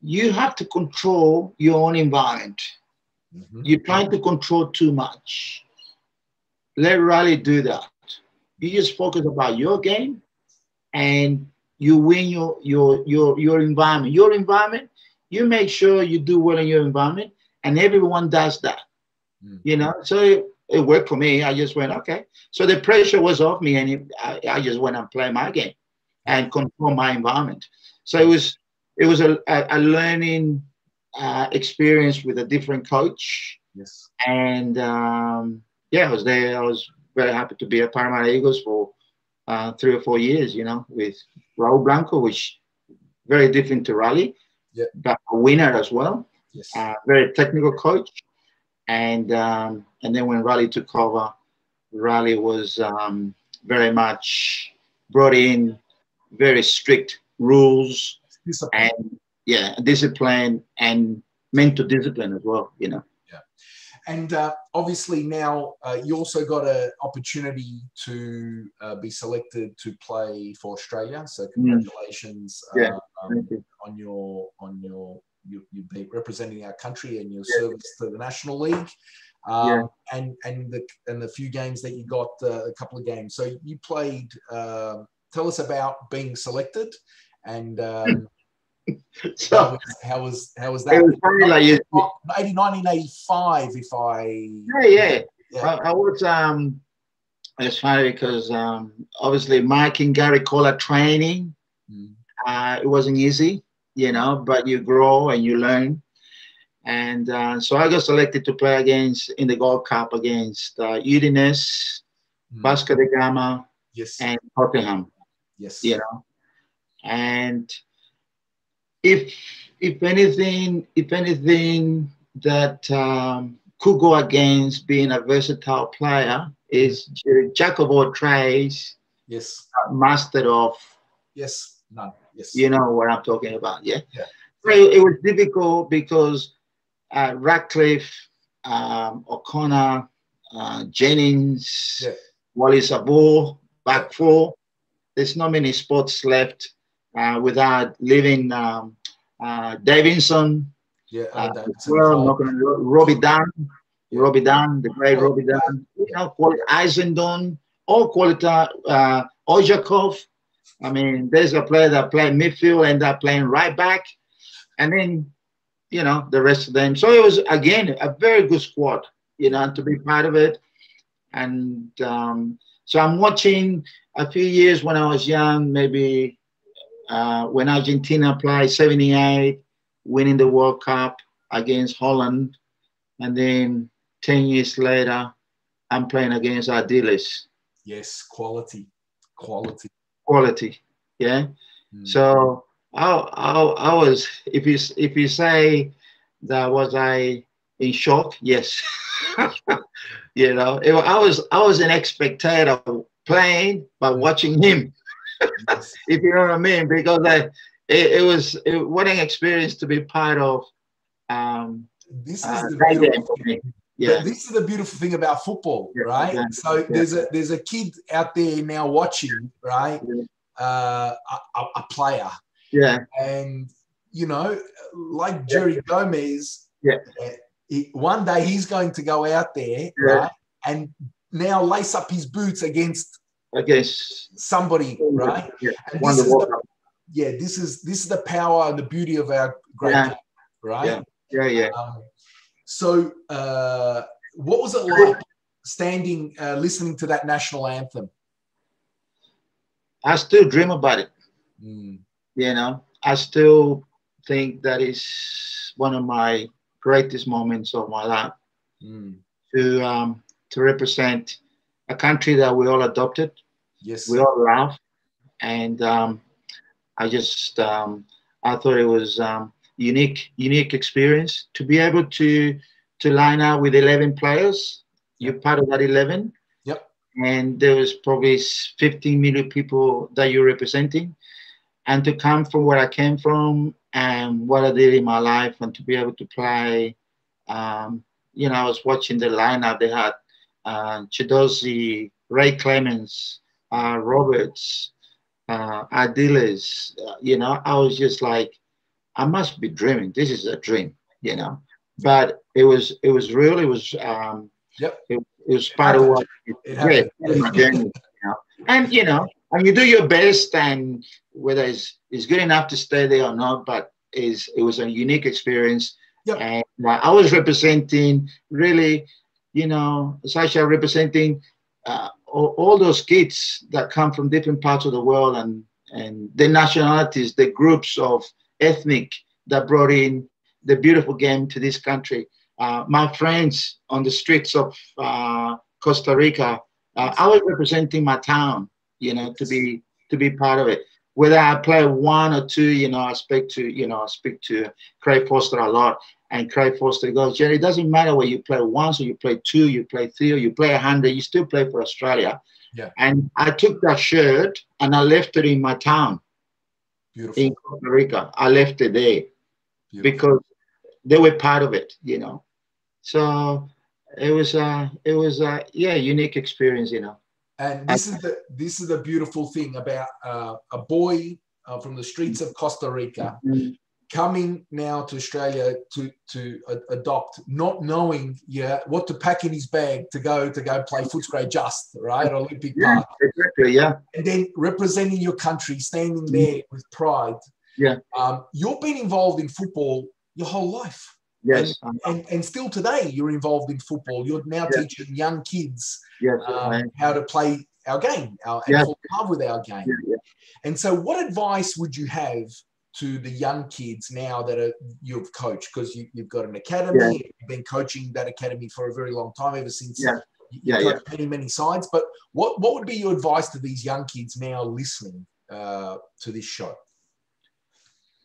"You have to control your own environment. You're trying to control too much. Let Riley do that. You just focus about your game, and you win your environment. Your environment. You make sure you do well in your environment, and everyone does that. You know, so it worked for me. I just went, okay. So the pressure was off me, and I just went and played my game and control my environment. So it was a learning experience with a different coach. Yes. And yeah, I was there. I was very happy to be a Paramount Eagles for 3 or 4 years, you know, with Raul Blanco, which very different to Raleigh, but a winner as well. Yes. Very technical coach. And then when Raleigh took over, Raleigh was very much brought in very strict rules and discipline and mental discipline as well, you know. Yeah. And obviously now you also got an opportunity to be selected to play for Australia. So congratulations on your you be representing our country and your service to the National League, and the few games that you got, a couple of games. So you played. Tell us about being selected, and so how was that? It was funny, like 1985, if I I was it's funny because obviously Mike and Gerry call it training. It wasn't easy, you know, but you grow and you learn. And so I got selected to play in the Gold Cup against Udinese, Vasco da Gama, and Tottenham. Yes. You know, and if anything that could go against being a versatile player is jack of all trades, master of none. Yes. You know what I'm talking about, yeah. So it was difficult because Ratcliffe, O'Connor, Jennings, Wally Sabo, back four. There's not many spots left without leaving Davidson. Robbie Dunn, the great Robbie Dunn, you know, Eisendon, all quality, Ojakov. I mean, there's a player that played midfield and that playing right back, and then, you know, the rest of them. So it was, again, a very good squad, you know, to be part of it. And so I'm watching a few years when I was young, maybe when Argentina played 78, winning the World Cup against Holland. And then 10 years later, I'm playing against Ardiles. Yes, quality, yeah. So I was, if you say that was I in shock, yes. You know, I was an spectator playing, but watching him. If you know what I mean, because what an experience to be part of. This is the beautiful thing about football, right? So there's a kid out there now watching, right? A player, and you know, like Gerry Gomez, one day he's going to go out there, right, and now lace up his boots against somebody, right? And this is the power and the beauty of our great game, right? So what was it like standing, listening to that national anthem? I still dream about it. You know, I still think that is one of my greatest moments of my life. To represent a country that we all adopted. Yes. We all love. And I just, I thought it was unique experience to be able to line up with 11 players. You're part of that 11. And there was probably 15 million people that you're representing. And to come from where I came from and what I did in my life, and to be able to play, you know, I was watching the lineup. They had Chidozie, Ray Clemens, Roberts, Adiles. You know, I was just like, I must be dreaming. This is a dream, you know. But it was real. Yep. It was part of what, It yeah, happened. part of my journey, you know. And you know, and you do your best, and whether it's good enough to stay there or not, but it was a unique experience. Yep. And I was representing really, you know, Sasha representing all those kids that come from different parts of the world, and the nationalities, the groups of ethnic that brought in the beautiful game to this country. My friends on the streets of Costa Rica, I was representing my town, you know, to be part of it. Whether I play one or two, you know, I speak to Craig Foster a lot, and Craig Foster goes, Gerry, it doesn't matter whether you play once or you play two, you play three, or you play 100, you still play for Australia. Yeah. And I took that shirt and I left it in my town. Beautiful. In Costa Rica. I left it there. Beautiful. Because they were part of it, you know. So it was yeah, unique experience, you know. And this is the beautiful thing about a boy from the streets of Costa Rica coming now to Australia to adopt, not knowing what to pack in his bag to go play Footscray Just, right, Olympic Park. Exactly, yeah. And then representing your country, standing there with pride. Yeah. You've been involved in football your whole life. Yes. And still today you're involved in football. You're now teaching young kids how to play our game and fall in love with our game. Yeah. And so what advice would you have to the young kids now that you've coached? Because you've got an academy, you've been coaching that academy for a very long time, ever since you coached many sides. But what would be your advice to these young kids now listening to this show?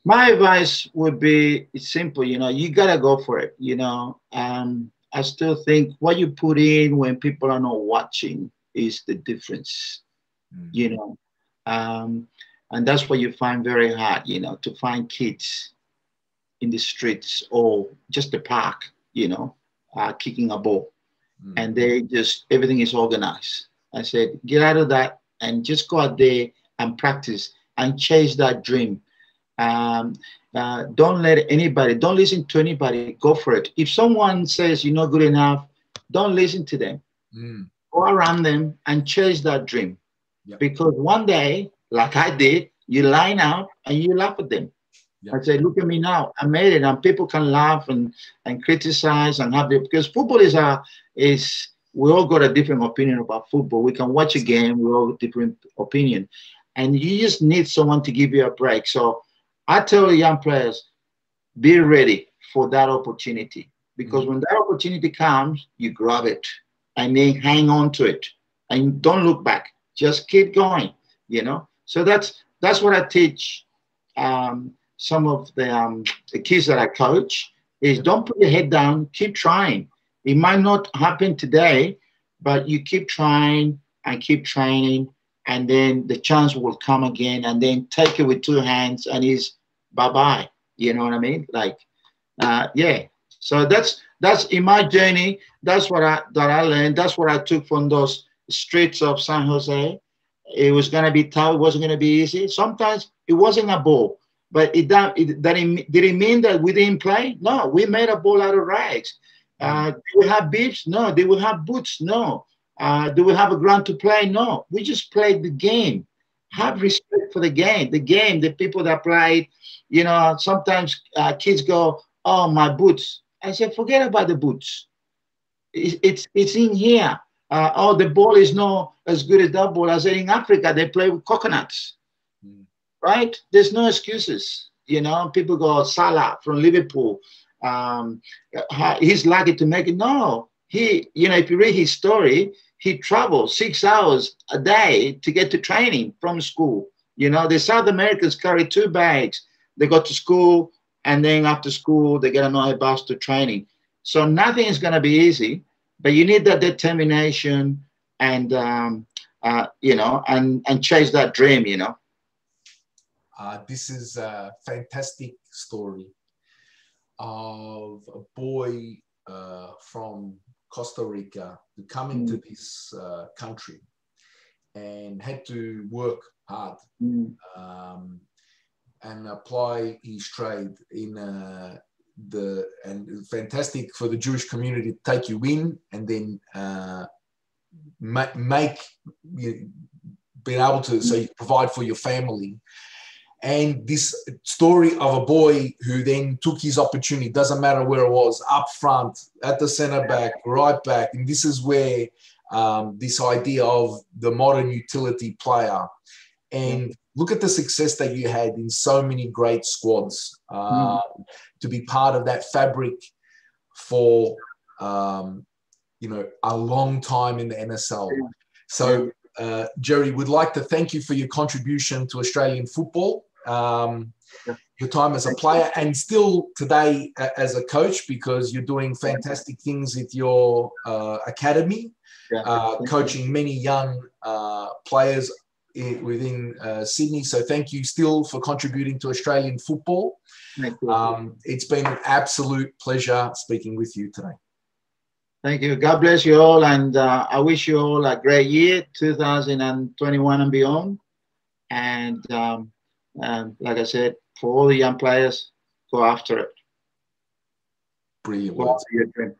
My advice would be, it's simple, you know, you gotta go for it, you know. I still think what you put in when people are not watching is the difference, you know. And that's what you find very hard, you know, to find kids in the streets or just the park, you know, kicking a ball. And they just, everything is organized. I said, get out of that and just go out there and practice and chase that dream. Don't let anybody, don't listen to anybody, go for it. If someone says you're not good enough, don't listen to them. Go around them and chase that dream. Because one day, like I did, you line up and you laugh at them. I say, look at me now, I made it. And people can laugh and criticize and have because football is we all got a different opinion about football. We can watch a game, we all different opinion. And you just need someone to give you a break. So I tell the young players, be ready for that opportunity. Because when that opportunity comes, you grab it and then hang on to it. And don't look back. Just keep going, you know. So that's what I teach some of the kids that I coach is don't put your head down, keep trying. It might not happen today, but you keep trying and keep training, and then the chance will come again, and then take it with two hands and it's bye-bye. You know what I mean? Like, yeah. So that's in my journey, that's what I learned. That's what I took from those streets of San Jose. It was going to be tough. It wasn't going to be easy. Sometimes it wasn't a ball, but did it mean that we didn't play? No, we made a ball out of rags. Did we have beefs? No. Did we have boots? No. Do we have a ground to play? No. We just played the game. Have respect for the game. The people that played, you know, sometimes kids go, oh, my boots. I said, forget about the boots. It's in here. Oh, the ball is not as good as that ball. I said, in Africa, they play with coconuts, right? There's no excuses. You know, people go, Salah from Liverpool, he's lucky to make it. No, you know, if you read his story, he traveled 6 hours a day to get to training from school. You know, the South Americans carry 2 bags. They go to school, and then after school, they get another bus to training. So nothing is going to be easy. But you need that determination and, you know, and chase that dream, you know. This is a fantastic story of a boy from Costa Rica to come into this country and had to work hard and apply his trade in and fantastic for the Jewish community to take you in and then make you being able to so you provide for your family. And this story of a boy who then took his opportunity, doesn't matter where it was, up front, at the centre back, right back. And this is where this idea of the modern utility player. And look at the success that you had in so many great squads to be part of that fabric for, you know, a long time in the NSL. So, Gerry, would like to thank you for your contribution to Australian football, your time as a player and still today as a coach, because you're doing fantastic things with your academy, coaching many young players within Sydney. So thank you still for contributing to Australian football. It's been an absolute pleasure speaking with you today. Thank you. God bless you all. And I wish you all a great year, 2021 and beyond. And like I said, for all the young players, go after it. Brilliant words. Brilliant.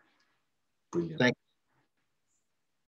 Brilliant. Thank you.